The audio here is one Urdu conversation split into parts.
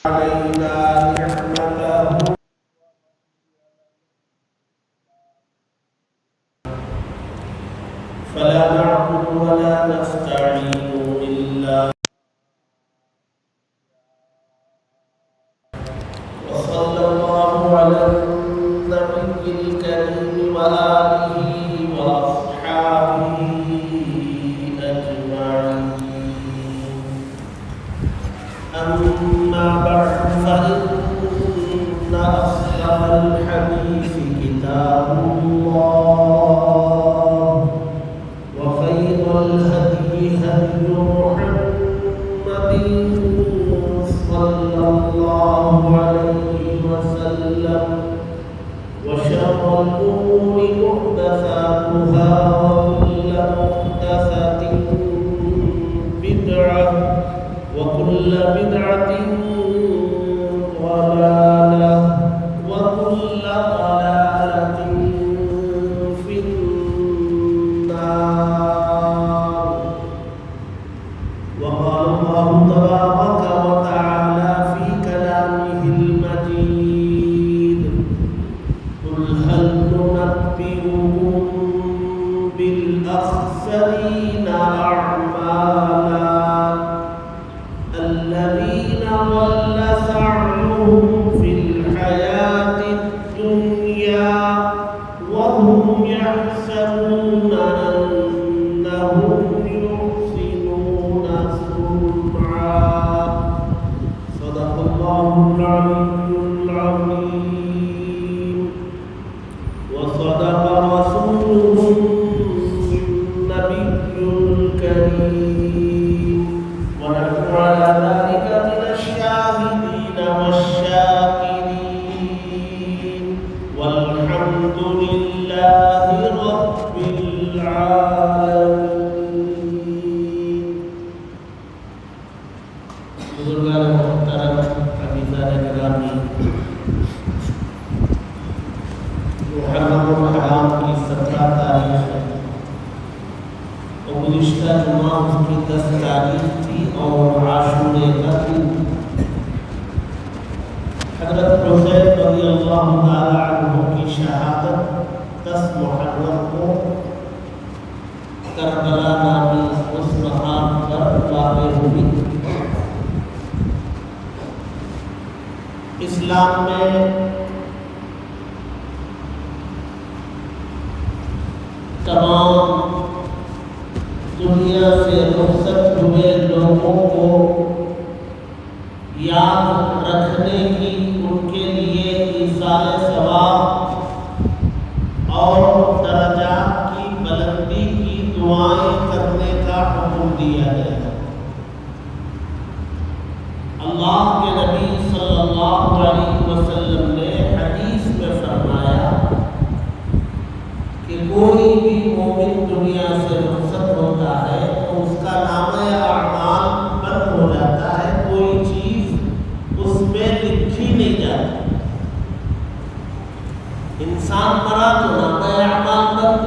علينا نعمته فلا نعبد ولا نستعين إلا وصلى الله على النبي الكريم وآله وأصحابه أجمعين. أما بعد فإن أصدق الحديث كتاب الله وخير الهدي هدي محمد صلى الله عليه وسلم وشر الأمور محدثاتها وكل محدثة بدعة وكل بدعة ضلالة وكل ضلالة في النار. وقال الله تبارك وتعالى في كلامه المجيد: قل هل ننبئكم بالأخسرين أعمالا الذين ضل سعيهم في الحياة الدنيا وهم يحسبون أنهم يحسنون صنعا. صدق الله العلي العظيم وصدق رسوله النبي الكريم ونحن على ذلك من الشاهدين والشاكرين والحمد لله رب العالمين. بزرگان محترم، عزیزان گرامی، محرم الحرام کی 17 تاریخ ہے اور گزشتہ جمعہ اس کی 10 تاریخ تھی اور عاشورے کا دن. حضرت حسین رضی اللہ تعالی عنہ کی شہادت 10 محرم کو کربلا نامی اس مقام پر واقع ہوئی. اسلام میں تمام دنیا سے رخصت ہوئے لوگوں کو یاد رکھنے کی، ان کے لیے ایصال ثواب اور درجات کی بلندی کی دعائیں کرنے کا حکم دیا گیا ہے. اللہ کے نبی صلی اللہ علیہ وسلم نے حدیث میں فرمایا کہ کوئی بھی مومن دنیا سے رخصت ہوتا ہے تو اس کا نامہ اعمال بند ہو جاتا ہے، کوئی چیز اس میں لکھی نہیں جاتی. انسان مرا تو نامہ اعمال بند،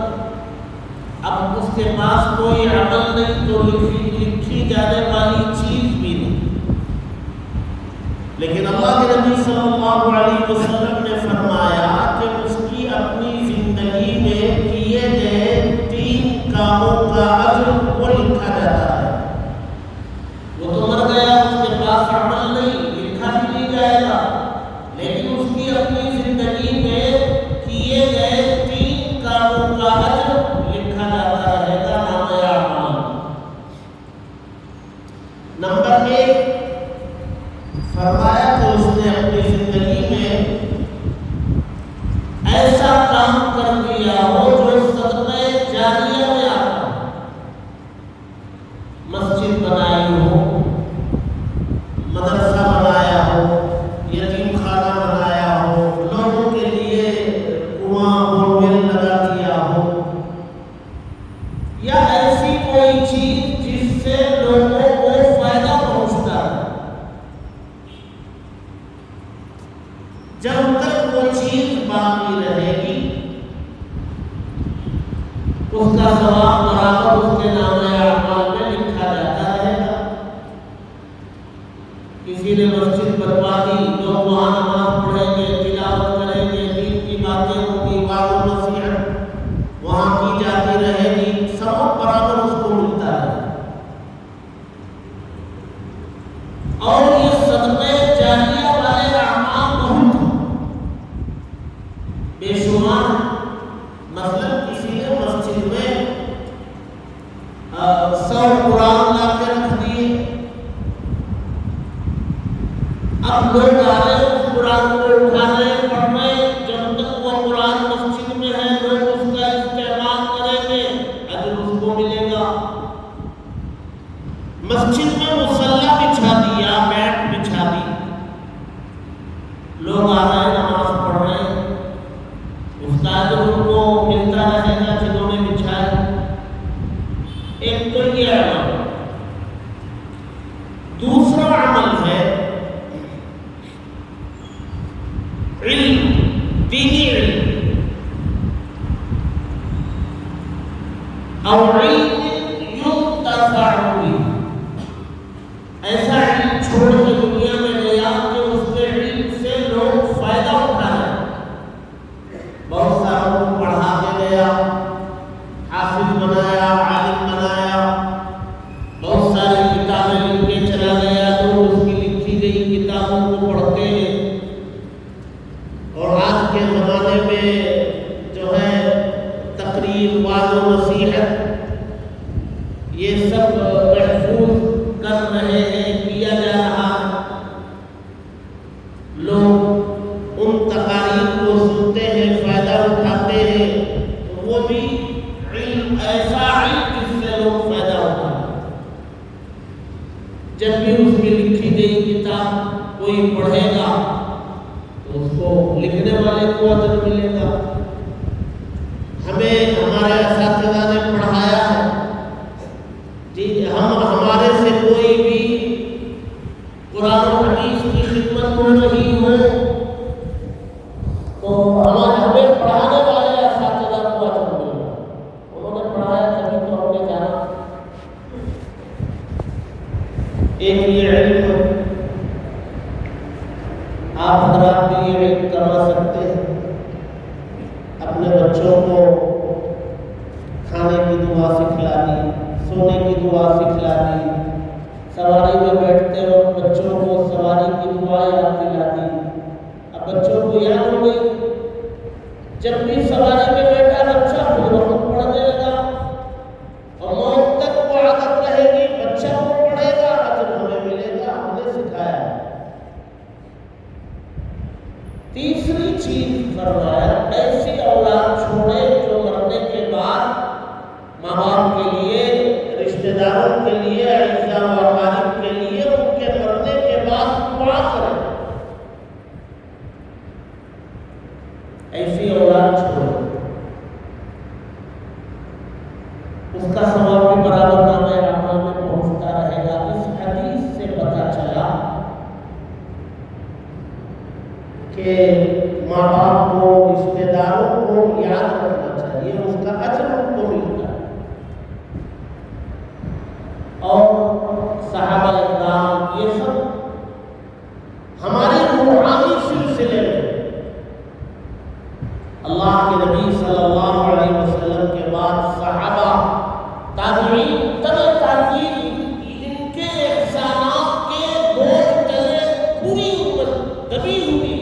اب اس کے پاس کوئی عمل نہیں تو لکھی جانے والی چیز بھی نہیں. لیکن اللہ کے نبی صلی اللہ علیہ وسلم نے فرمایا کہ اس کی اپنی زندگی میں کیے گئے 3 کاموں کا اجر وہ لکھا جاتا ہے. وہ تو مر گیا، اس کے پاس عمل نہیں، لکھا بھی نہیں جائے گا، لیکن اس کی اپنی زندگی میں کیے گئے 3 کاموں کا اجر لکھا جاتا رہے گا نامہ اعمال. نمبر 1 فرمایا کہ اس نے اپنی زندگی میں ایسا کام کر دیا ہو جو صدقہ جاریہ میں آتا ہو. مسجد بنائی ہو، مدرسہ بنایا ہو، یتیم خانہ بنایا ہو، لوگوں کے لیے کنواں بورویل لگا دیا ہو، یا ایسی کوئی چیز جس سے لوگوں کو فائدہ پہنچتا ہے. جب تک وہ چیز باقی رہے گی اس کا ثواب برابر اس کے نامہ اعمال میں لکھا جاتا رہے گا. کسی نے مسجد بنوا دی، لوگ وہاں نماز پڑھیں گے، تلاوت کریں گے، دین کی باتیں ہوں گی، وعظ و نصیحت وہاں کی جاتی رہے گی، سب برابر اس کو ملتا ہے۔ اور یہ صدقہ جاریہ والے اعمال بہت بے شمار، مثلا کسی نے مسجد میں 100 قرآن لا کے رکھ دیے، اب لوگ آ رہے اس قرآن کو اٹھا رہے پڑھ رہے، جب تک وہ قرآن مسجد میں ہے لوگ اس کا استعمال کریں گے، اجر اس کو ملے گا۔ مسجد میں مصلی بچھا دیا، میٹ بچھا دی، لوگ آ رہے ہیں نماز پڑھ رہے ہیں، اس کا اجر ان کو ملتا رہے گا جنہوں نے بچھایا۔ ایک تو یہ عمل، دوسرا عمل ہے علم، دینی علم، اور علم ينتفع به، ایسا علم چھوڑ کے دنیا میں گیا کہ اس کے علم سے لوگ فائدہ اٹھا رہے ہیں، بہت ساروں کو پڑھا کے گیا، حافظ بنایا، عالم بنایا، بہت ساری کتابیں لکھ کے چلا گیا، لوگ اس کی لکھی گئی کتابوں کو پڑھتے ہیں۔ اور آج کے زمانے میں جو ہے تقریر، وعظ و نصیحت یہ سب محفوظ کر رہے ہیں، کیا جا رہا ہے، لوگ ان تقاریر کو سنتے ہیں، فائدہ اٹھاتے ہیں، تو وہ بھی علم، ایسا علم جس سے لوگ فائدہ اٹھاتے ہیں۔ جب بھی اس کی لکھی گئی کتاب کوئی پڑھے گا تو اس کو لکھنے والے کو اجر ملے گا۔ ہمیں ہمارے اساتذہ نے پڑھایا ہے، جی ہمارے سے کوئی بھی قرآن و حدیث کی خدمت کر رہی ہو تو ہمیں پڑھانے والے اساتذہ کو اجر ملے گا، انہوں نے پڑھایا تبھی تو ہم نے جانا۔ ایک یہ علم آپ حضرات بھی یہ علم کروا سکتے ہیں، اپنے بچوں کو کھانے کی دعا سکھلا دی، سونے کی دعا سکھلا دی، سواری میں بیٹھتے وقت بچوں کو سواری کی دعا یاد دلا دی۔ اب بچوں کو یاد ہو گئی، جب بھی سواری میں بیٹھا بچہ خود وقت پڑھنے لگا، اور موت تک وہ عادت رہے گی، بچہ کو پڑھے گا، اجر ہمیں ملے گا، ہم نے سکھایا ہے۔ تیسری چیز فرمایا، ایسی اولاد چھوڑے جو مرنے کے بعد ماں باپ کے لیے، رشتہ داروں کے لیے، اعزاء و اقارب کے لیے ان کے مرنے کے بعد دعا کرے، ایسی اولاد چھوڑے، اس کا ثواب بھی برابر نامہ اعمال میں پہنچتا رہے گا۔ اس حدیث سے پتہ چلا کہ ماں باپ کو، رشتہ داروں کو یاد رکھنا چاہیے، اس کا اجر ان کو ملتا ہے۔ اور صحابہ اکرام یہ سب ہمارے روحانی سلسلے میں اللہ کے نبی صلی اللہ علیہ وسلم کے بعد صحابہ، تابعین، تبع تابعین، ان کے احسانات کے بوجھ تلے پوری امت دبی ہوئی،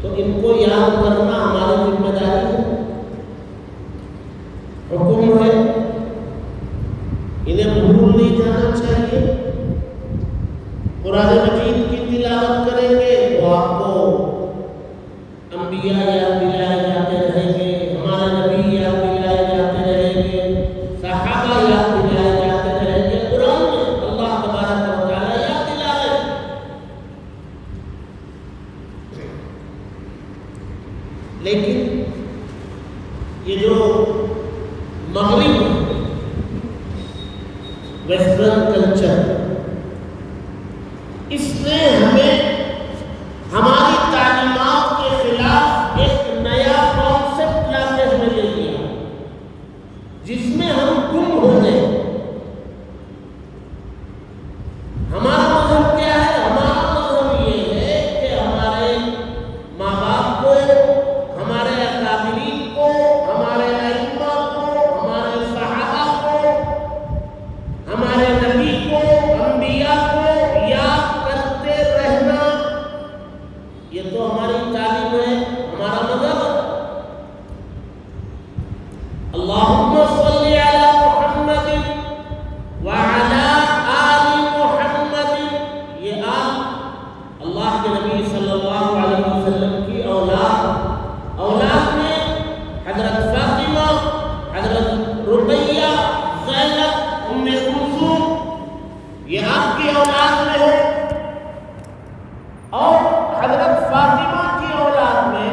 تو ان کو یاد کرنا ہماری ذمہ داری ہے، حکم ہے، انہیں بھول نہیں جانا چاہیے۔ قرآن مجید کی تلاوت کریں گے تو آپ کو انبیاء یاد دلائے جاتے رہیں گے، ہمارے نبی یاد دلائے جاتے رہیں گے، صحابہ یاد دلائے جاتے رہیں گے، قرآن میں اللہ تبارک و تعالیٰ یاد دلائے۔ لیکن یہ جو مغرب ویسٹرن کلچر، اس نے ہمیں ہماری تعلیمات کے خلاف ایک نیا کانسیپٹ لا کے ہمیں دے دیا، جس میں ہم گم ہو گئے۔ اللہ کے نبی صلی اللہ علیہ وسلم کی اولاد میں حضرت فاطمہ، حضرت رقیہ، زینب، ام کلثوم، یہ آپ کی اولاد میں ہے، اور حضرت فاطمہ کی اولاد میں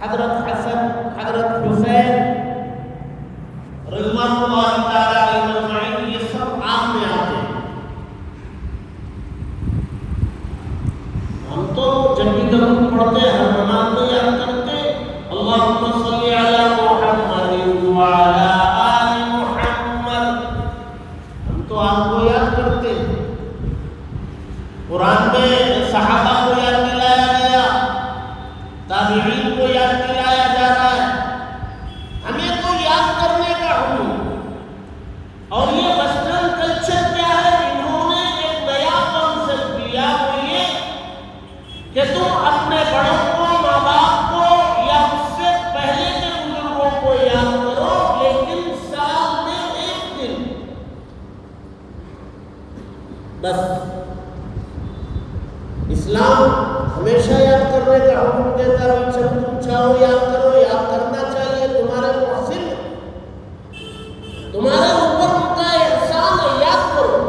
حضرت حسن، حضرت حسین رضوان اللہ تعالی علیہ اجمعین، یہ سب آپ میں آتے ہیں۔ ہم تو جب بھی درود پڑھتے ہیں ہر نماز میں یاد کرتے اللہم صلی علی محمد وعلی آل محمد، ہم تو آپ کو یاد کرتے ہیں۔ قرآن میں صحابہ کو یاد دلایا گیا، تابعین کو یاد دلایا جا رہا ہے، ہمیں تو یاد کرنے کا حکم۔ اور یہ ویسٹرن کلچر کیا ہے؟ انہوں نے ایک نیا کانسیپٹ دیا، وہ یہ کہ تم اپنے بڑوں کو، ماں باپ کو یا اس سے پہلے کے بزرگوں کو یاد کرو، لیکن سال میں ایک دن بس۔ اسلام ہمیشہ یاد کرنے کا حکم دیتا ہے، جب تم چاہو یاد کرو، یاد کرنا چاہیے، تمہارے محسن تمہارے اوپر ان کا احسان ہے، یاد کرو۔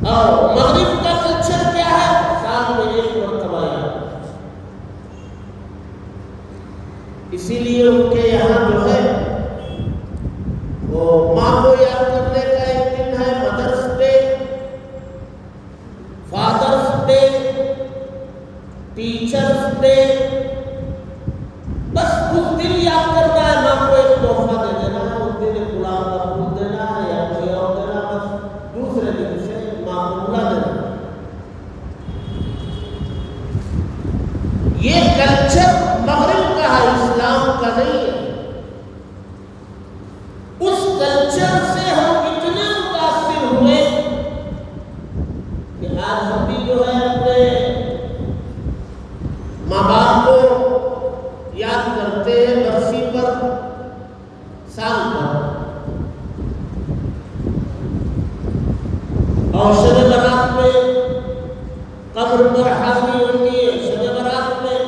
اور مغرب کا کلچر کیا ہے؟ سال میں ایک مرتبہ یاد۔ اسی لیے ان کے یہاں جو ہے وہ ماں کو یاد کرنے کا ایک دن ہے، mothers day, fathers day, teachers day, بس اس دن یاد کرنا ہے، ماں کو ایک تحفہ دے دینا ہے، اس دن ایک غلام کا پھول دینا ہے یا کوئی اور دینا، بس دوسرے دن سے ماں کو بلا دینا۔ یہ کلچر مغرب کا ہے، اسلام کا نہیں ہے۔ اس کلچر سے ہم اتنے متاثر ہوئے کہ آج ہم بھی جو ہے اپنے ماں باپ کو یاد کرتے ہیں برسی پر، سال پر، اور شب برات میں قبر پر حاضری ہوتی ہے، شب برات میں،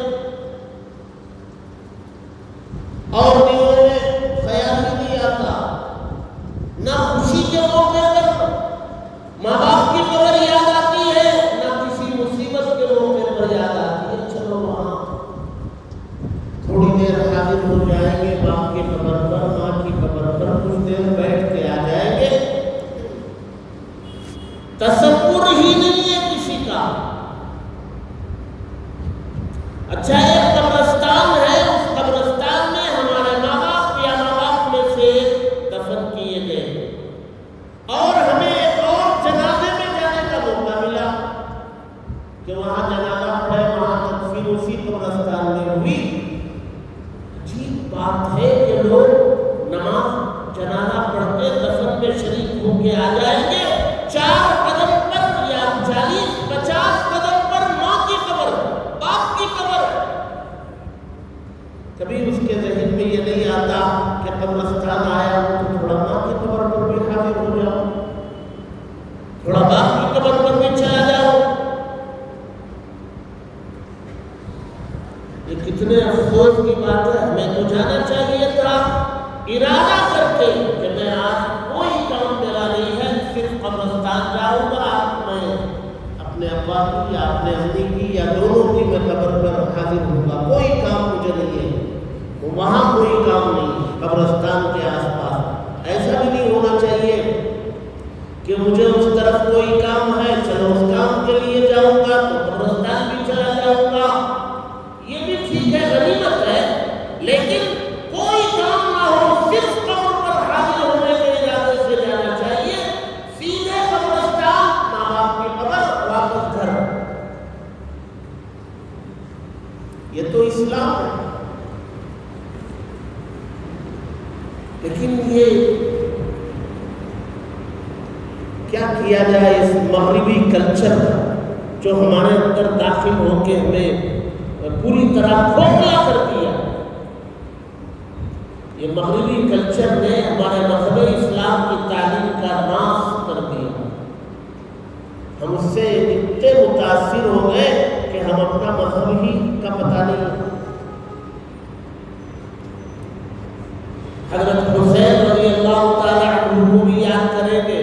اور دنوں میں خیال ہی نہیں آتا، نہ خوشی کے موقع پر ماں باپ کی قبر یاد آتی ہے، نہ کسی مصیبت کے موقع پر یاد آتی ہے۔ چلو وہاں تھوڑی دیر حاضر ہو جائیں گے، باپ کی قبر پر، ماں کی قبر پر کچھ دیر بیٹھ کے آ جائیں گے، تصور ہی نہیں ہے کسی کا۔ اچھا ایک قبرستان ہے، اس قبرستان میں ہمارے ماں باپ یا ماں باپ میں سے دفن کیے گئے، اور ہمیں ایک اور جنازے میں جانے کا موقع ملا کہ وہاں جنازہ پڑے، وہاں تدفین اسی قبرستان میں ہوئی۔ عجیب بات ہے کہ لوگ نماز جنازہ پڑھ کے دفن میں شریک ہو کے آ جائیں گے، 4 قدم پر یا 40-50 قدم پر ماں کی قبر، باپ کی قبر، کبھی اس کے ذہن میں یہ نہیں آتا کہ قبرستان آیا ہوں تو تھوڑا ماں کی قبر پر بھی حاضر ہو جاؤں، تھوڑا باپ کی قبر پر بھی چلا جاؤں۔ یہ کتنے افسوس کی بات ہے، ہمیں تو جانا چاہیے تھا ارادہ کر کے کہ میں آج کوئی کام میرا نہیں ہے، صرف قبرستان جاؤں گا، میں اپنے ابا کی یا اپنے امی کی یا دونوں کی میں قبر پر حاضر ہوں گا، کوئی کام مجھے نہیں ہے، وہاں کوئی کام نہیں، قبرستان کے آس پاس۔ ایسا بھی نہیں ہونا چاہیے کہ مجھے اس طرف کوئی کام ہے، چلو اس کام کے لیے جاؤں گا تو قبرستان بھی چلا جاؤں گا، یہ بھی ٹھیک ہے، غنیمت ہے، لیکن کوئی کام نہ ہو، صرف قبر پر حاضر ہونے کے ارادے سے جانا چاہیے، سیدھے قبرستان، ماں باپ کی قبر، واپس گھر۔ یہ تو اسلام ہے۔ لیکن یہ کیا کیا جائے اس مغربی کلچر کا جو ہمارے اندر داخل ہو کے ہمیں پوری طرح کھوکھلا کر دیا۔ یہ مغربی کلچر نے ہمارے مذہب اسلام کی تعلیم کا ناش کر دیا۔ ہم اس سے اتنے متاثر ہو گئے کہ ہم اپنا مذہب ہی کا پتہ نہیں. حضرت حسین رضی اللہ تعالی عنہ کو بھی یاد کریں گے.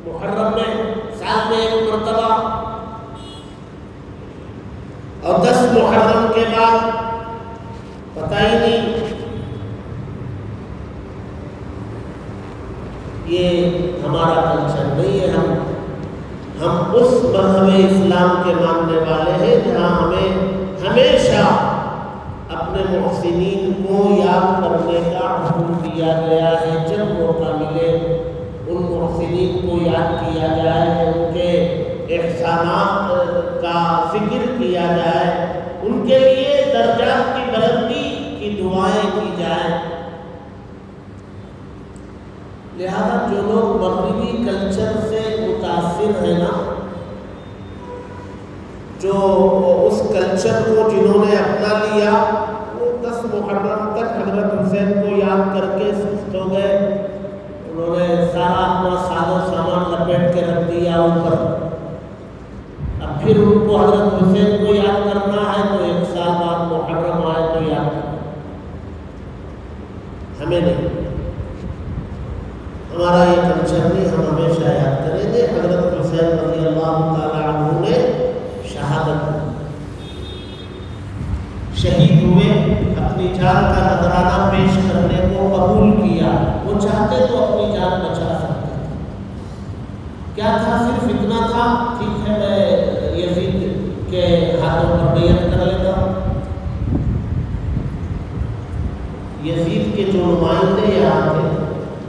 محرم میں سال میں ایک مرتبہ اور 10 محرم کے بعد پتہ ہی نہیں. یہ ہمارا کلچر نہیں ہے. ہم اس مذہب اسلام کے ماننے والے ہیں جہاں ہمیں ہمیشہ اپنے محسنین کو یاد کرنے کا حکم دیا گیا ہے. جب موقع ملے ان محسنین کو یاد کیا جائے، ان کے احسانات کا ذکر کیا جائے، ان کے لیے درجات کی بلندی کی دعائیں کی جائیں. لہذا جو لوگ مغربی کلچر سے متاثر ہیں نا، جو اس کلچر کو جنہوں نے اپنا لیا، وہ 10 محرم تک حضرت حسین کو یاد کر کے سست ہو گئے. انہوں نے سارا اپنا ساز و سامان لپیٹ کے رکھ دیا اوپر. اب پھر ان کو حضرت حسین کو یاد کرنا ہے تو 1 سال بعد محرم آئے تو یاد کرنا. ہمیں نہیں، ہمارا یہ کلچر نہیں. ہم ہمیشہ یاد کریں گے حضرت حسین رضی اللہ تعالی عنہ نے شہادت شہید ہوئے، اپنی جان کا نذرانہ پیش کرنے کو قبول کیا. وہ چاہتے تو اپنی جان بچا سکتے تھے. کیا تھا؟ صرف اتنا تھا، ٹھیک ہے میں یزید کے ہاتھوں پر بیعت کر لیتا ہوں. یزید کے جو نمائندے یہاں تھے،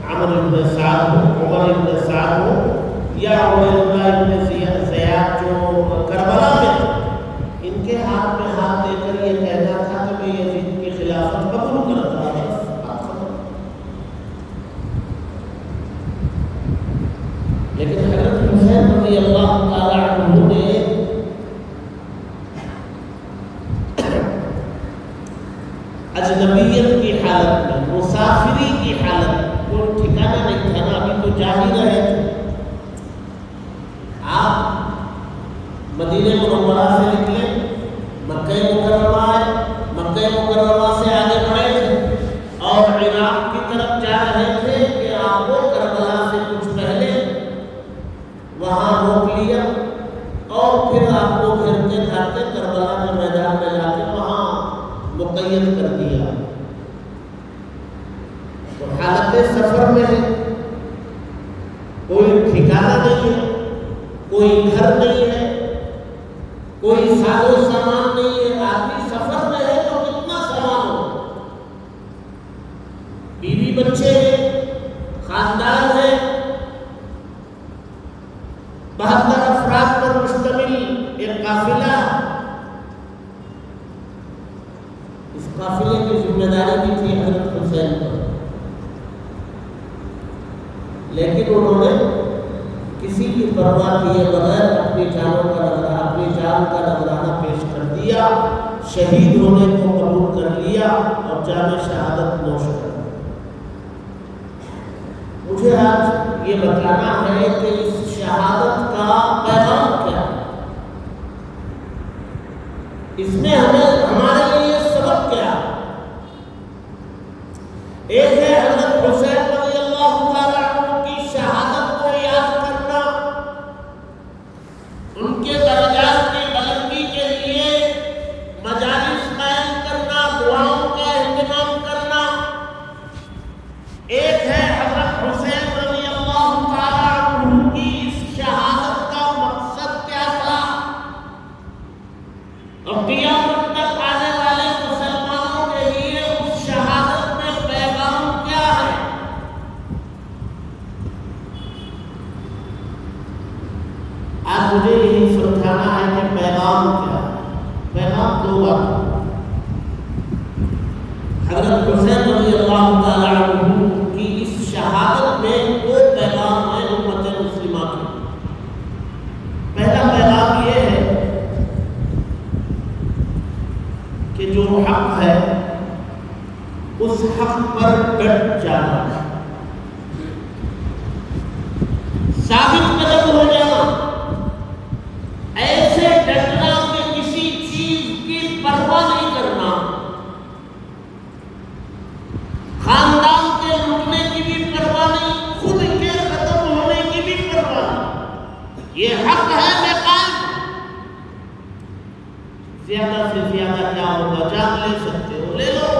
عمر ابن سعد ہو، عمر ابن سعد ہو یا عبید اللہ ابن زیاد جو کربلا میں تھے، ان کے ہاتھ میں ہاتھ دے کر یہ کہنا تھا کہ میں یزید کی خلافت قبول کرتا ہوں. لیکن حضرت حسین رضی اللہ تعالی عنہ نے اجنبیت کی حالت میں، مسافری کی حالت میں، کوئی ٹھکانا نہیں تھا نا، ابھی تو جا ہی رہے تھے. آپ مدینہ منورہ سے نکلے، مکہ مکرمہ آئے، مکہ مکرمہ سے آگے بڑھے تھے اور عراق کی طرف جا رہے تھے کہ آپ کو کربلا سے کچھ پہلے وہاں روک لیا اور پھر آپ کو گھرتے گھرتے کربلا کے میدان میں جا کے وہاں مقید کر دیا. تو حالت سفر میں ہے، کوئی ٹھکانا نہیں ہے، کوئی گھر نہیں ہے، کوئی ساز و سامان نہیں ہے. آدمی سفر میں ہے تو کتنا سامان ہو، بیوی بچے ہیں، خاندان ہے، 72 افراد پر مشتمل ایک قافلہ. اس قافلے کی ذمہ داری بھی تھی حضرت حسین پر، لیکن انہوں نے کسی کی پرواہ کیے بغیر اپنی جانوں کا نذرانہ، اپنی جان کا نذرانہ پیش کر دیا، شہید ہونے کو قبول کر لیا اور جام شہادت نوش کر دیا. مجھے آج یہ بتانا ہے کہ اس شہادت کا پیغام کیا ہے، اس میں ہمارے لیے سبق کیا ہے. ایک ہے حضرت حسین رضی اللہ تعالی عنہ کی شہادت کو یاد کرنا، ان کے درجات کی بلندی کے لیے مجالس قائم کرنا، دعاؤں کا اہتمام کرنا. ایک ہے حضرت حسین رضی اللہ تعالی عنہ کی اس شہادت کا مقصد کیا تھا اور قیامت تک آنے والے مسلمانوں کے لیے اس شہادت میں پیغام کیا ہے. آج مجھے یہی سمجھانا ہے کہ پیغام کیا ہے. پیغام 2 بات. حضرت حسین رضی اللہ تعالی عنہ کی اس شہادت میں 2 پیغام ہیں امت مسلمہ کے. پہلا پیغام یہ ہے کہ جو حق ہے اس حق پر ڈٹ جانا، ثابت قدم ہو جانا. ڈٹنا کہ کسی چیز کی پرواہ نہیں کرنا، خاندان کے لٹنے کی بھی پرواہ نہیں، خود کے ختم ہونے کی بھی پرواہ نہیں، یہ حق ہے میں قائم، زیادہ سے زیادہ کیا ہوگا، جان لے سکتے ہو لے لو،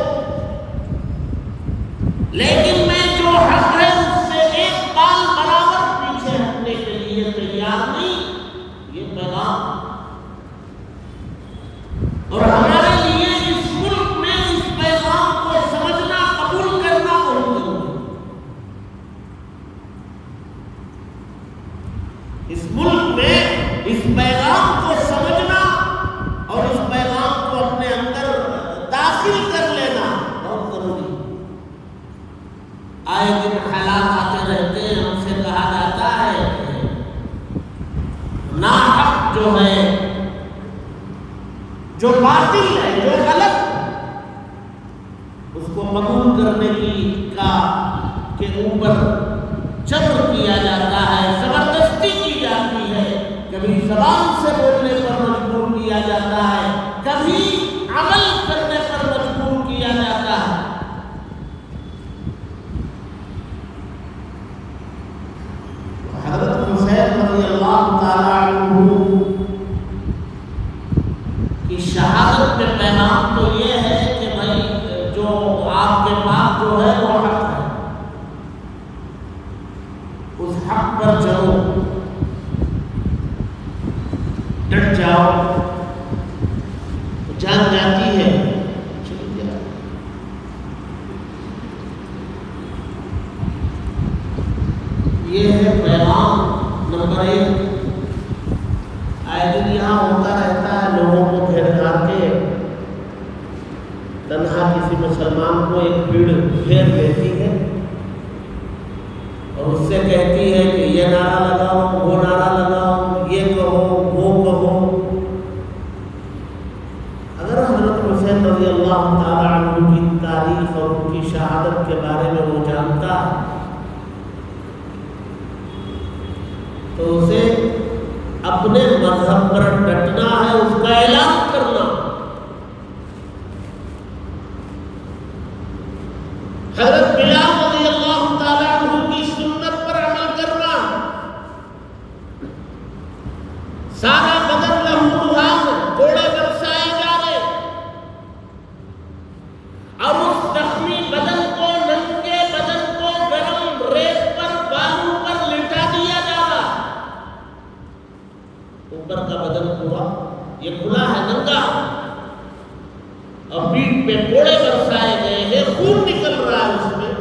لیکن میں جو حق ہے اس سے ایک بال برابر پیچھے ہٹنے کے لیے تیار نہیں، یہ پیغام۔ اور ہمارے لیے اس ملک میں اس پیغام کو سمجھنا قبول کرنا بہت ضروری ہے۔ اس ملک میں اس پیغام کو سمجھنا اور اس پیغام کو اپنے اندر داخل کر لینا بہت ضروری ہے۔ آئے دن حالات آتے رہتے ہیں، ہم سے کہا جاتا ہے کہ ناحق جو ہے، جو باطل ہے، جو غلط اس کو قبول کرنے کے اوپر جبر کیا جاتا ہے، زبردستی کی جاتی ہے، کبھی زبان سے بولنے پر مجبور کیا جاتا ہے، کبھی عمل کرنے پر مجبور کیا جاتا ہے۔ حضرت حسین رضی اللہ تعالی عنہ کی شہادت میں پیغام تو یہ ہے کہ بھائی جو آپ کے پاس جو ہے وہ حق ہے، اس حق پر چلو، ڈٹ جاؤ، جان جاتی ہے۔ یہ ہے پیغام نمبر 1۔ آئے دن یہاں ہوتا رہتا ہے، لوگوں کو گھیر گھار کے تنہا کسی مسلمان کو ایک بھیڑ گھیر لیتی ہے اور اس سے کہتی ہے کہ یہ نعرہ لگاؤ، وہ نعرہ لگاؤ، یہ کہو، وہ کہو۔ اگر حضرت حسین رضی اللہ تعالی عنہ کی تاریخ اور ان کی شہادت کے بارے میں وہ جانتا ہے تو اسے اپنے مذہب پر ڈٹنا ہے، اس کا اعلان کرنا۔ حضرت بلال رضی اللہ تعالی عنہ کی سنت پر عمل کرنا، سارا بدن لہو لہان، کوڑے برسائے جا رہے اور اس زخمی بدن کو، ننگے بدن کو گرم ریت پر، بالوں پر لٹا دیا جا رہا، اوپر کا بدن پورا یہ کھلا ہے، ننگا، اور پیٹھ پہ کوڑے برسائے گئے ہیں، خون نکل رہا ہے اس میں،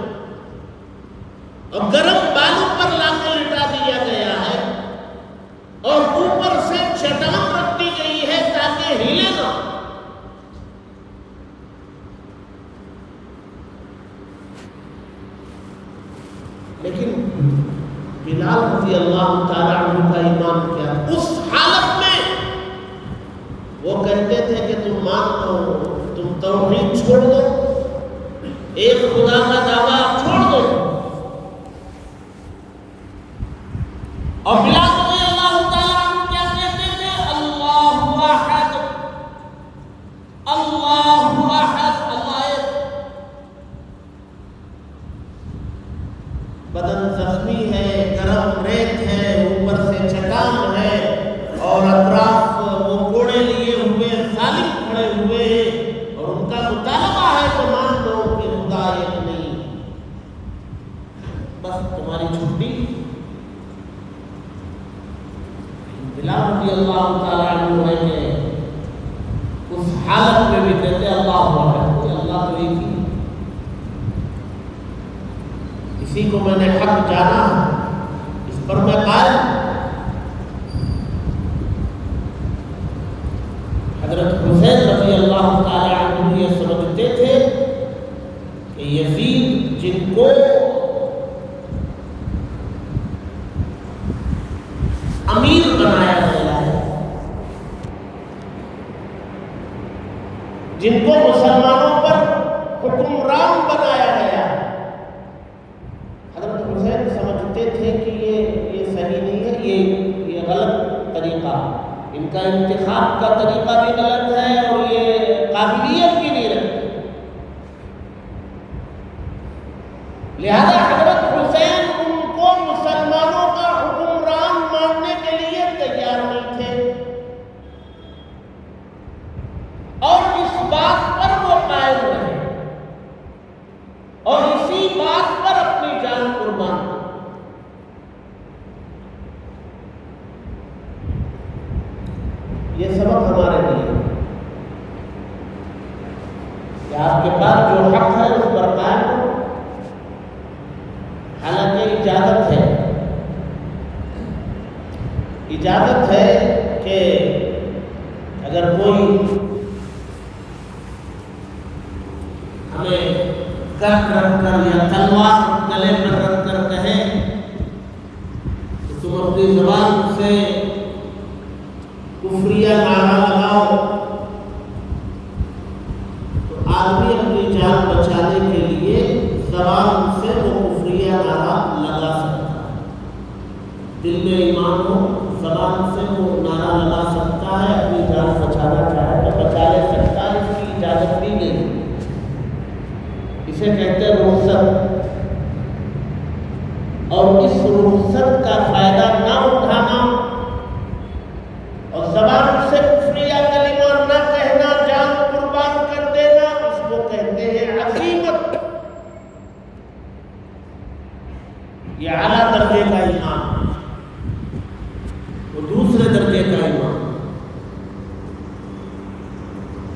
اور گرم بالوں پر لا کے لٹا دیا گیا ہے، اور اوپر سے چٹان رکھ دی گئی ہے تاکہ ہلے نہ۔ لیکن بلال رضی اللہ تعالی عنہ کا ایمان کیا، اس حالت میں وہ کہتے تھے کہ تم مان لو، تم توحید چھوڑ دو، ایک خدا کا دعویٰ چھوڑ دو، اور بلال رضی اللہ تعالی عنہ کیا کہتے تھے، اللہ احد، اللہ احد، اللہ ایک۔ بدن زخمی ہے، گرم ریت ہے، اوپر سے چٹان ہے، اور اطراف وہ کوڑے لیے ہوئے ظالم کھڑے ہوئے ہیں، اور ان کا مطالبہ ہے تو مان لو کہ خدا ایک نہیں، بس تمہاری چھٹی۔ بلال رضی اللہ تعالی عنہ ہے کہ اس حالت میں بھی کہتے اللہ اکبر، اللہ تو ایک ہی، اسی کو میں نے حق جانا، اس پر میں قائم۔ حضرت حسین رضی اللہ تعالی عنہ یہ سمجھتے تھے کہ یزید جن کو امیر بنایا گیا ہے، جن کو مسلمانوں پر حکمران بنایا گیا، حضرت حسین سمجھتے تھے کہ یہ صحیح نہیں ہے، یہ غلط طریقہ، ان کا انتخاب کا طریقہ بھی غلط ہے اور یہ قابلیت بھی نہیں رکھتے. لہذا حضرت حسین ان کو مسلمانوں کا حکمران ماننے کے لیے تیار نہیں تھے اور اس بات پر وہ قائم رہے اور اسی بات پر اپنی جان قربان کی. یہ سبق ہمارے لیے کہ آپ کے پاس جو حق ہے اس پر قائم ہو. حالانکہ اجازت ہے کہ اگر کوئی ہمیں گٹ رکھ کر یا تلوار گلے پر رکھ کر کہے کہ تم اپنی زبان سے کفریہ نعرہ لگاؤ، تو آدمی اپنی جان بچانے کے لیے زبان سے وہ کفریہ نعرہ لگا سکتا ہے. دل میں ایمان ہو، زبان سے وہ نعرہ لگا سکتا ہے. اپنی جان بچانا چاہے تو بچا لے سکتا ہے، اس کی اجازت بھی نہیں. اسے کہتے ہیں رخصت. اور اس رخصت کا فائدہ نہ اٹھانا اور زبان سے کفریہ کلمہ نہ کہنا، جان قربان کر دینا، اس کو کہتے ہیں عزیمت. یہ اعلیٰ درجے کا ایمان، وہ دوسرے درجے کا ایمان.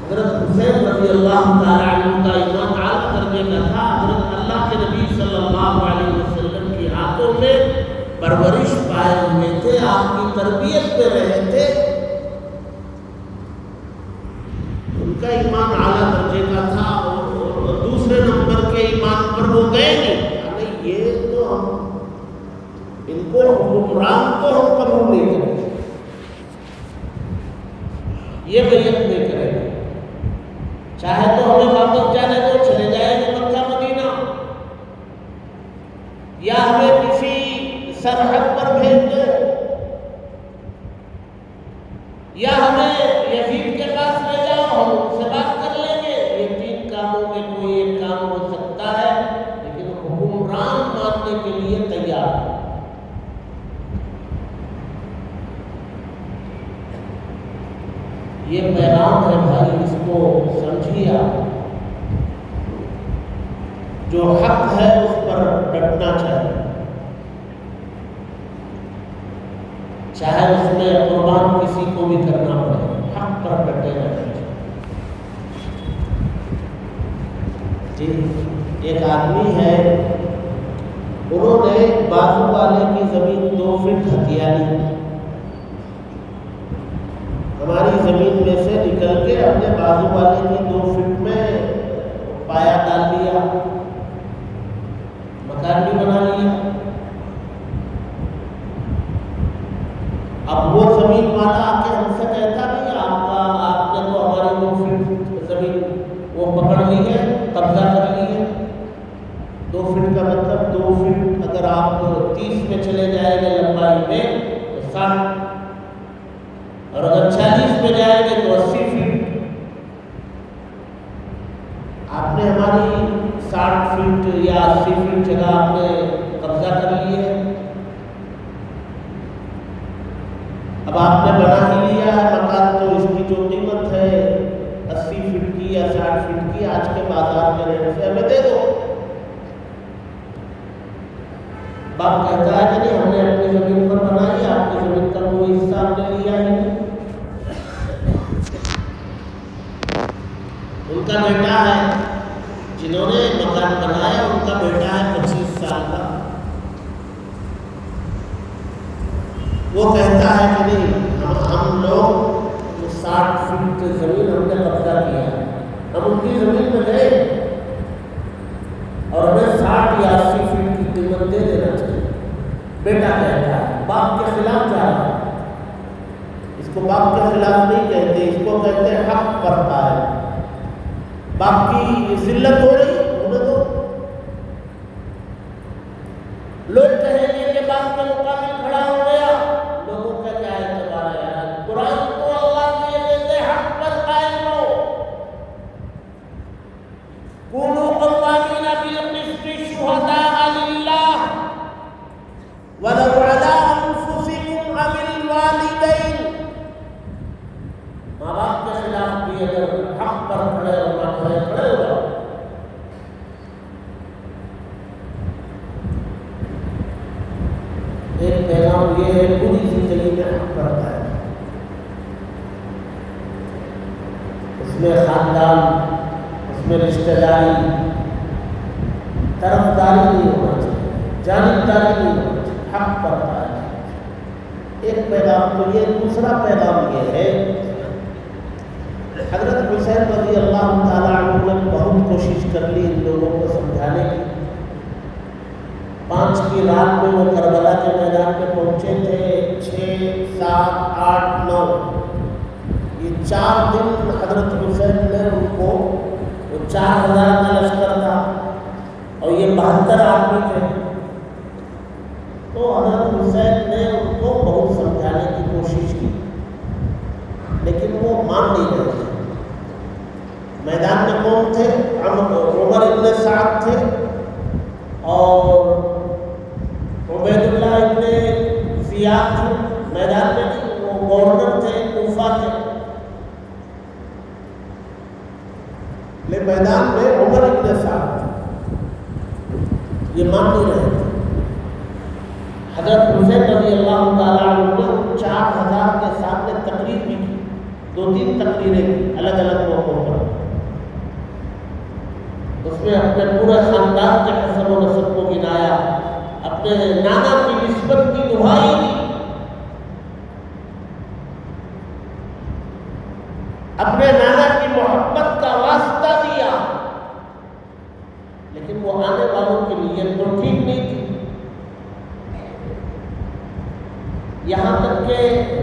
حضرت حسین رضی اللہ تعالی عنہ کا ایمان اعلیٰ درجے کا تھا. حضرت اللہ کے نبی صلی اللہ علیہ وسلم کی ہاتھوں میں پرورش پائے ہوئے تھے، آپ کی تربیت پہ رہے تھے. ان کا ایمان اعلیٰ درجے کا تھا اور دوسرے نمبر کے ایمان پر وہ گئے نہیں. یعنی یہ تو ہم ان کو حکمران کو ہم قبول نہیں کریں گے، یہ بیعت نہیں کریں گے. چاہے تو ہمیں واپس جانے دو، چلے جائیں گے مکہ مدینہ، یا ہمیں کسی سرحد پر بھیج دو، یا ہمیں یزید کے پاس لے جاؤ، ہم ان سے بات کر لیں گے. یہ تین کاموں میں کوئی ایک کام ہو سکتا ہے، لیکن حکمران ماننے کے لیے تیار ہے. یہ پیغام ہے بھائی، اس کو سمجھیے. جو حق ہے اس پر ڈٹنا چاہیے، چاہے اس میں قربان کسی کو بھی کرنا پڑے، حق پر ڈٹے رہنا چاہیے. جی ایک آدمی ہے، انہوں نے بازو والے کی زمین 2 فٹ ہتھیا لی. ہماری زمین میں سے نکل کے اپنے بازو والے کی 2 فٹ میں پایا ڈال لیا، مکان بھی بنا لیا. اب وہ زمین والا آ کے ہم سے کہتا نہیں آپ نے تو ہماری 2 فٹ زمین وہ پکڑ لی ہے، قبضہ کر لی ہے. 2 فٹ کا مطلب 2 فٹ اگر آپ 30 میں چلے جائیں گے لمبائی میں تو 60، اور اگر 40 میں جائیں گے تو 80 فٹ. آپ نے ہماری 60 فٹ یا 80 فٹ جگہ آپ نے قبضہ کر لی ہے. اب آپ نے بنا ہی لیا ہے مکان، تو اس کی جو قیمت ہے 80 فٹ کی یا 60 فٹ کی، آج کے بازار کے ریٹ سے ہمیں دے دو. باپ کہتا ہے کہ نہیں، ہم نے اپنی زمین پر بنائی، آپ کی زمین کا کوئی حصہ ہم نے لیا ہی نہیں. ان کا بیٹا ہے، جنہوں نے مکان بنایا ان کا بیٹا ہے 25 سال کا. وہ کہتا ہے کہ نہیں، ہم لوگ 60 فٹ زمین ہم نے قبضہ کیا ہے، ہم ان کی زمین میں گئے اور ہمیں 60 یا 80 فٹ کی قیمت دے دینا چاہیے. بیٹا کہتا ہے، باپ کے خلاف جا رہا ہے. اس کو باپ کے خلاف نہیں کہتے، اس کو کہتے ہیں حق پر قائم. باپ کی ذلت ہو رہی انہیں تو لوگ کہیں گے کہ باپ کے مقابل کھڑا ہو گیا. لوگوں کا کیا اعتبار ہے؟ قرآن تو بھی اگر حق پر کھڑے ہونا پڑے کھڑے ہو جاؤ. ایک پیغام یہ ہے پوری زندگی میں حق کرتا ہے. اس میں خاندان، اس میں رشتہ داری، طرفداری نہیں ہونا چاہیے، جانبداری نہیں ہونا چاہیے، حق کرتا ہے. ایک پیغام تو یہ. دوسرا پیغام یہ ہے، حضرت حسین رضی اللہ تعالیٰ عنہ نے بہت کوشش کر لی ان لوگوں کو سمجھانے کی. 5 کی رات میں وہ کربلا کے میدان میں پہنچے تھے. 6 7 8 9 یہ 4 دن حضرت حسین نے ان کو، وہ 4000 کا لشکر تھا اور یہ 72 آدمی تھے. تو حضرت حسین نے ان کو بہت سمجھانے کی کوشش کی لیکن وہ مان نہیں رہے تھے. میدان میں کون تھے؟ عمر ابن سعد تھے اور عبید اللہ ابن زیاد تھے. میدان میں نہیں، وہ گورنر تھے، کوفہ تھے. لیکن میدان میں عمر ابن سعد تھے. یہ مان نہیں رہے تھے. حضرت حسین رضی اللہ تعالیٰ عنہ نے 4000 کے سامنے تقریر بھی کی. 2-3 تقریریں کی الگ الگ موقعوں پر. اس میں اپنے پورے خاندان کے حسب و نسب کو گنایا، اپنے نانا کی نسبت کی دہائی دی، اپنے نانا کی محبت کا واسطہ دیا. لیکن وہ آنے والوں کی نیت تو ٹھیک نہیں تھی. یہاں تک کہ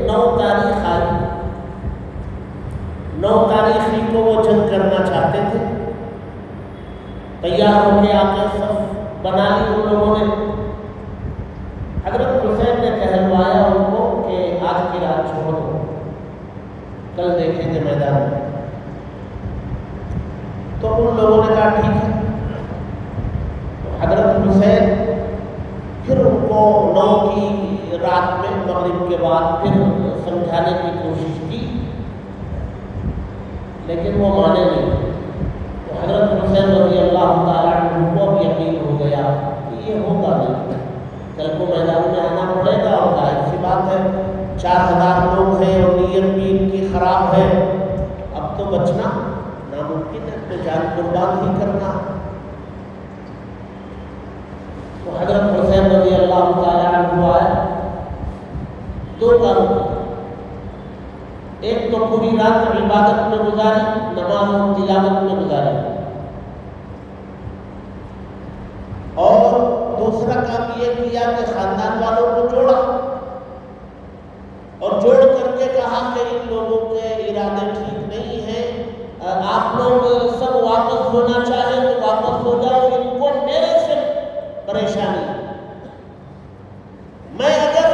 9 تاریخ آئی. 9 تاریخ ہی کو وہ جنگ کرنا چاہتے تھے. تیار ہو کے آ کے صف بنا لی ان لوگوں نے. حضرت حسین نے کہلوایا ان کو کہ آج کی رات چھوڑ دو، کل دیکھیں گے میدان میں. تو ان لوگوں نے کہا ٹھیک ہے. تو حضرت حسین پھر ان کو 9 کی رات میں مغرب کے بعد پھر سمجھانے کی کوشش کی لیکن وہ مانے نہیں. تو حضرت حسین رضی اللہ تعالیٰ عنہ کو اب یقین ہو گیا کہ یہ ہوگا نہیں، کل کو میدان میں آنا پڑے گا. اور ظاہر سی بات ہے 4000 لوگ ہیں اور نیت بھی ان کی خراب ہے. اب تو بچنا ناممکن ہے، تو جان قربان ہی کرنا. تو حضرت حسین رضی اللہ تعالیٰ عنہ آئے. 2 کام کیے. ایک تو پوری رات عبادت میں گزاری، نماز و تلاوت میں گزاری. اور دوسرا کام یہ کیا کہ خاندان والوں کو جوڑا اور جوڑ کر کے کہا کہ ان لوگوں کے ارادے ٹھیک نہیں ہیں. آپ لوگ سب واپس ہونا چاہیں تو واپس ہو جاؤ. ان کو میرے سے پریشانی، میں اگر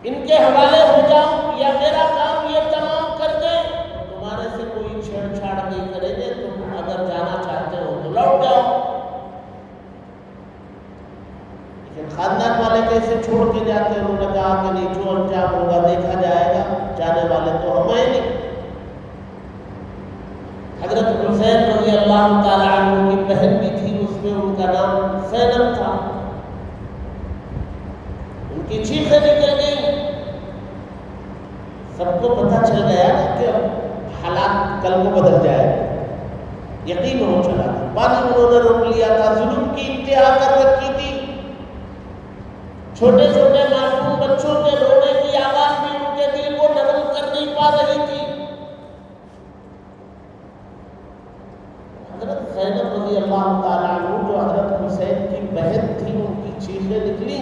ان کے حوالے ہو جاؤں یا میرا کام یہ تمام کر دیں تو تمہارے سے کوئی چھیڑ چھاڑ نہیں کریں گے. تم اگر جانا چاہتے ہو تو لوٹ جاؤ. لیکن خاندان والے کیسے چھوڑ کے جاتے ہیں؟ انہوں نے کہا کہ نہیں، جو انجام ہوگا دیکھا جائے گا، جانے والے تو ہم ہیں نہیں. حضرت حسین رضی اللہ تعالیٰ عنہ کی بہن بھی تھی، اس میں ان کا نام زینب تھا. ان کی چیخیں نکل گئی. سب کو پتہ چل گیا کہ حالات کل کو بدل جائے. یقین ہو چلا. پانی انہوں نے روک لیا تھا. ظلم کی انتہا کر رکھی تھی. چھوٹے چھوٹے معصوم بچوں کے رونے کی آواز بھی ان کے دل کو نرم کر نہیں پا رہی تھی. حضرت زینب رضی اللہ تعالیٰ عنہ جو حضرت حسین کی بہن تھی، ان کی چیخیں نکلی.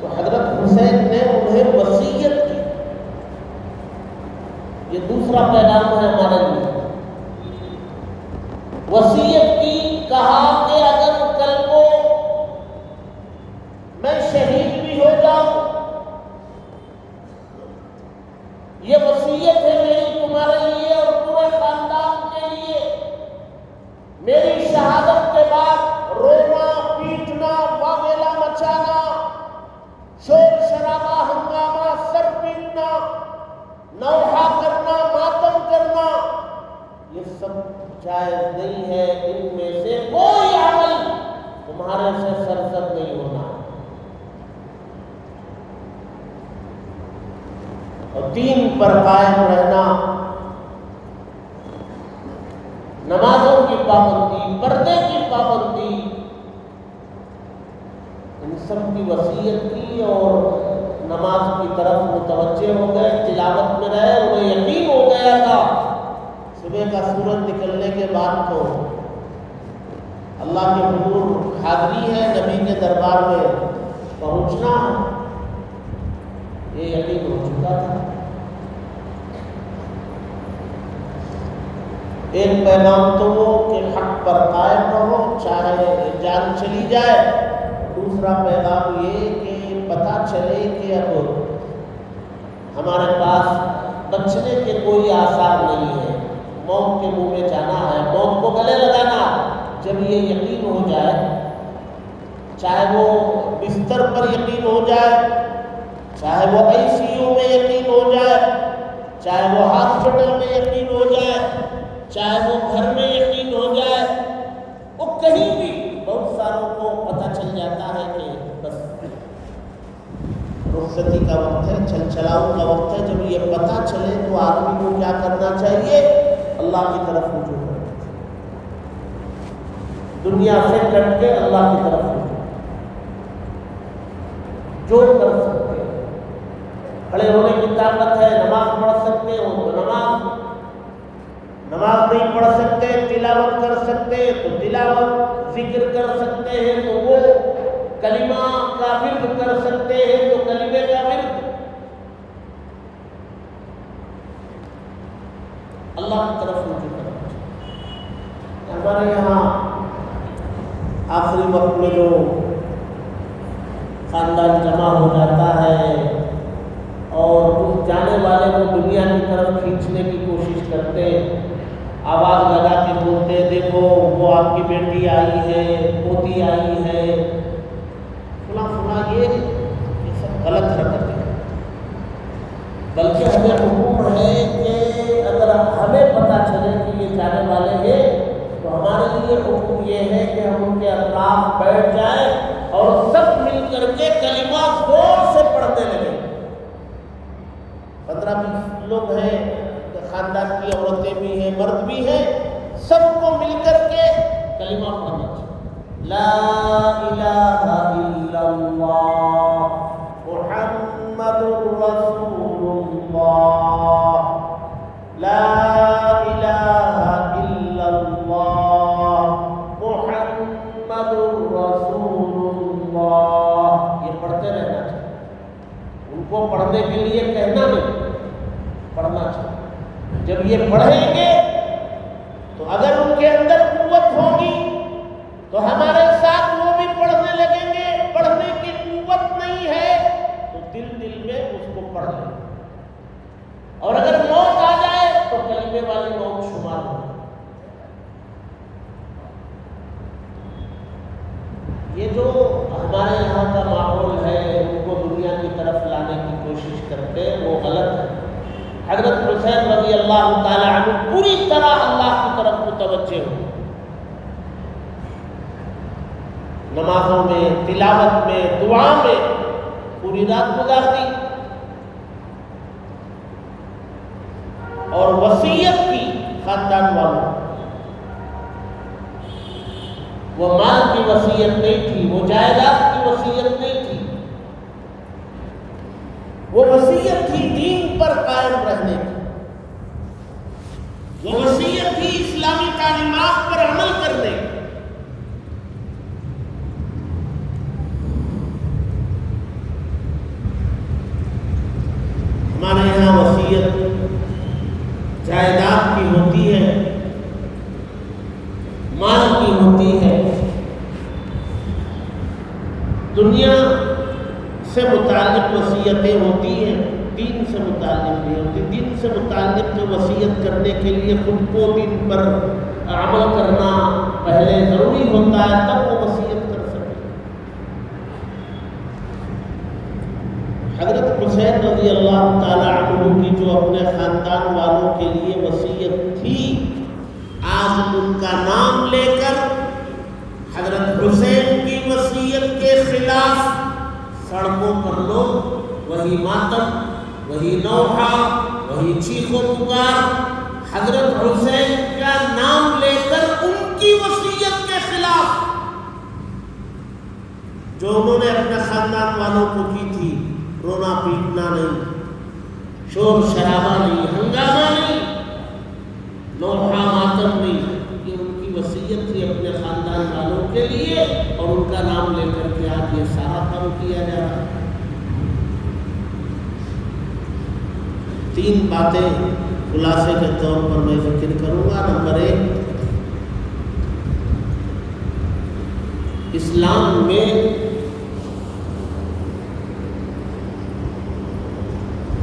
تو حضرت حسین نے انہیں وصیت کی. یہ دوسرا پیغام ہے ہمارے لیے. وصیت کی، کہا کہ اگر کل کو میں شہید بھی ہو جاؤں، یہ وصیت ہے میری تمہارے لیے اور پورے خاندان کے لیے. میری شہادت کے بعد رونا، پیٹنا، واویلا مچانا، شور شرابہ، ہنگامہ، سر پیٹنا نوحہ کرنا، ماتم کرنا، یہ سب جائز نہیں ہے۔ ان میں سے کوئی عمل تمہارے سے سرزد نہیں ہونا، اور دین پر قائم رہنا، نمازوں کی پابندی، پردے کی پابندی، ان سب کی وصیت کی، اور نماز کی طرف متوجہ ہو گئے، تلاوت میں رہے۔ انہیں یقین ہو گیا تھا صبح کا سورج نکلنے کے بعد تو اللہ کے حضور حاضری ہے، نبی کے دربار میں پہنچنا ہے، یہ یقین ہو چکا تھا۔ ایک پیغام تو وہ کہ حق پر قائم رہو چاہے جان چلی جائے، دوسرا پیغام یہ کہ پتہ چلے کہ اب ہمارے پاس بچنے کے کوئی آثار نہیں ہے، موت کے منہ میں جانا ہے، موت کو گلے لگانا۔ جب یہ یقین ہو جائے، چاہے وہ بستر پر یقین ہو جائے، چاہے وہ ICU میں یقین ہو جائے، چاہے وہ ہاسپٹل میں یقین ہو جائے، چاہے وہ گھر میں یقین ہو جائے، وہ کہیں بھی بہت ساروں کو پتہ چل جاتا ہے کہ بس رخصتی کا وقت ہے، چھل چھلاؤ کا وقت ہے۔ جب یہ پتہ چلے تو آدمی کو کیا کرنا چاہیے؟ اللہ کی طرف رجوع کرنا چاہیے، دنیا سے کٹ کے اللہ کی طرف رجوع، جو کر سکتے ہیں۔ کھڑے ہونے کی طاقت ہے، نماز پڑھ سکتے ہو تو نماز نہیں پڑھ سکتے، تلاوت کر سکتے تو تلاوت، ذکر کر سکتے ہیں تو وہ کلمہ کا ورد کر سکتے ہیں تو کلمے کا ورد، اللہ کی طرف رجوع کرنا چاہیے۔ ہمارے یہاں آخری وقت میں جو خاندان جمع ہو جاتا ہے اور اس جانے والے کو دنیا کی طرف کھینچنے کی کوشش کرتے، آواز لگا کے بولتے، دیکھو وہ آپ کی بیٹی آئی ہے، پوتی آئی ہے، فلاں فلاں، یہ سب غلط حرکت ہے۔ بلکہ ہمیں حکم ہے کہ اگر ہمیں پتہ چلے کہ یہ جانے والے ہیں تو ہمارے لیے حکم یہ ہے کہ ہم ان کے اطراف بیٹھ جائیں اور سب مل کر کے کلمہ زور سے پڑھنے لگیں۔ 15-20 لوگ ہیں، خاندان کی عورتیں بھی ہیں، مرد بھی ہیں، سب کو مل کر کے کلمہ پڑھنا چاہیے۔ لا الہ الا اللہ محمد رسول اللہ، لا الہ الا اللہ محمد رسول اللہ، یہ پڑھتے رہنا چاہیے۔ ان کو پڑھنے کے لیے کہنا نہیں، پڑھنا چاہیے۔ جب یہ پڑھیں گے تو اگر ان کے اندر قوت ہوگی تو ہمارے ساتھ وہ بھی پڑھنے لگیں گے۔ پڑھنے کی قوت نہیں ہے تو دل میں اس کو پڑھ لیں، اور اگر موت آ جائے تو کلمے والی موت شمار ہو۔ یہ جو ہمارے یہاں کا ماحول ہے، ان کو دنیا کی طرف لانے کی کوشش کرتے ہیں، وہ غلط ہے۔ حضرت حسین رضی اللہ تعالی عنہ پوری طرح اللہ کی طرف متوجہ ہو، نمازوں میں، تلاوت میں، دعا میں پوری رات گزار دی، اور وصیت کی خاندان والوں۔ وہ مال کی وصیت نہیں تھی، وہ جائیداد کی وصیت نہیں تھی، وہ وصیت تھی دین پر قائم رہنے کی، وہ وصیت تھی اسلامی تعلیمات پر عمل کرنے کی۔ ہمارے یہاں وصیت جائیداد کی ہوتی ہے، مال کی ہوتی ہے، دنیا سے متعلق وصیتیں ہوتی ہیں، دین سے متعلق نہیں ہوتی۔ دین سے متعلق جو وصیت کرنے کے لیے خود کو دین پر عمل کرنا پہلے ضروری ہوتا ہے، تب وہ وصیت کر سکے۔ حضرت حسین رضی اللہ تعالیٰ عنہ کی جو اپنے خاندان والوں کے لیے وصیت تھی، آج ان کا نام لے کر حضرت حسین کی وصیت کے خلاف سڑکوں پر لوگ وہی ماتم، وہی نوحہ، وہی چیخ و پکار، حضرت حسین کا نام لے کر ان کی وصیت کے خلاف جو انہوں نے اپنے خاندان والوں کو کی تھی، رونا پیٹنا نہیں، شور شرابہ نہیں، ہنگامہ نہیں، نوحہ ماتم نہیں، یہ ان کی وصیت تھی اپنے خاندان والوں کے لیے، اور ان کا نام لے کر کے آج یہ سارا کام کیا جا رہا ہے۔ 3 باتیں خلاصے کے طور پر میں ذکر کروں گا۔ نمبر 1، اسلام میں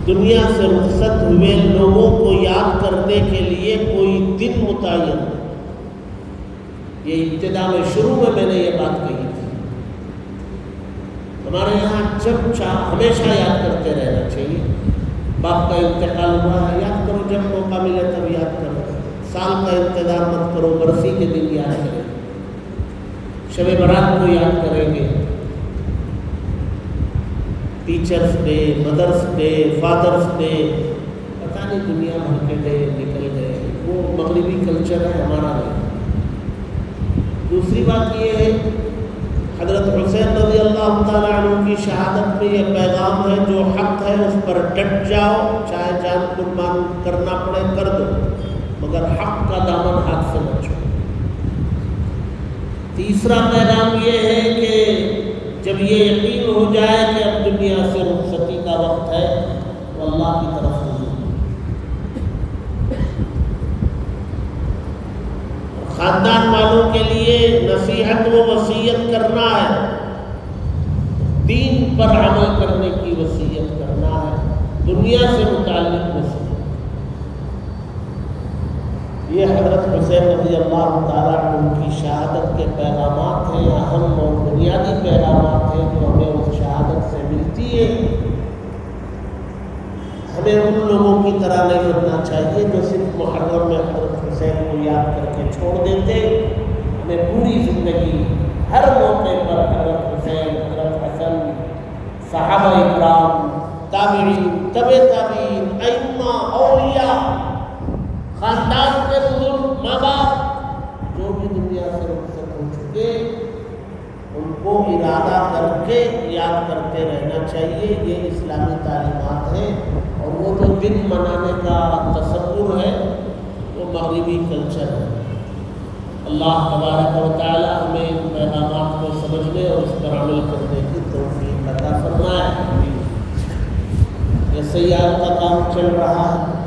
دنیا سے رخصت ہوئے لوگوں کو یاد کرنے کے لیے کوئی دن متعین ہے۔ یہ ابتدا میں شروع میں نے یہ بات کہی تھی، ہمارے یہاں جب چاہ ہمیشہ یاد کرتے رہنا چاہیے۔ باپ کا انتقال ہوا ہے، یاد کرو، جب موقع ملے تب یاد کرو، سال کا انتظار مت کرو، برسی کے دن یاد کریں، شب برات کو یاد کریں گے، ٹیچرز ڈے، مدرس ڈے، فادرس ڈے، پتہ نہیں دنیا بھر کے ڈے نکل گئے، وہ مغربی کلچر ہے، ہمارا نہیں۔ دوسری بات یہ ہے، حضرت حسین رضی اللہ تعالیٰ عنہ کی شہادت میں یہ پیغام ہے، جو حق ہے اس پر ڈٹ جاؤ، چاہے جان قربان کرنا پڑے کر دو، مگر حق کا دامن ہاتھ سے مت چھوڑو۔ تیسرا پیغام یہ ہے کہ جب یہ یقین ہو جائے کہ اب دنیا سے رخصتی کا وقت ہے تو اللہ کی طرف رجوع، خاندان والوں کے لیے نصیحت و وصیت کرنا ہے، دین پر عمل کرنے کی وصیت کرنا ہے، دنیا سے متعلق وصیت۔ یہ حضرت حسین رضی اللہ تعالیٰ عنہ کی شہادت کے پیغامات ہیں، اہم اور بنیادی پیغامات ہیں جو ہمیں اس شہادت سے ملتی ہے۔ ہمیں ان لوگوں کی طرح نہیں بننا چاہیے جو صرف محرم میں حضرت حسین کو یاد کر کے چھوڑ دیتے۔ ہمیں پوری زندگی ہر موقع پر حضرت حسین، حضرت حسن، صحابہ اکرام، تابعین، تبع تابعین، ائمہ، اولیاء، خاندان کے بزرگ، ماں باپ جو بھی دنیا سے رخصت ہو چکے، ان کو ارادہ کر کے یاد کرتے رہنا چاہیے۔ یہ اسلامی تعلیمات ہیں، اور وہ جو دن منانے کا تصور ہے وہ مغربی کلچر ہے۔ اللہ تبارک و تعالی ہمیں ان پیغامات کو سمجھنے اور اس پر عمل کرنے کی توفیق عطا فرمائے۔ یہ سیاحت کا کام چل رہا ہے،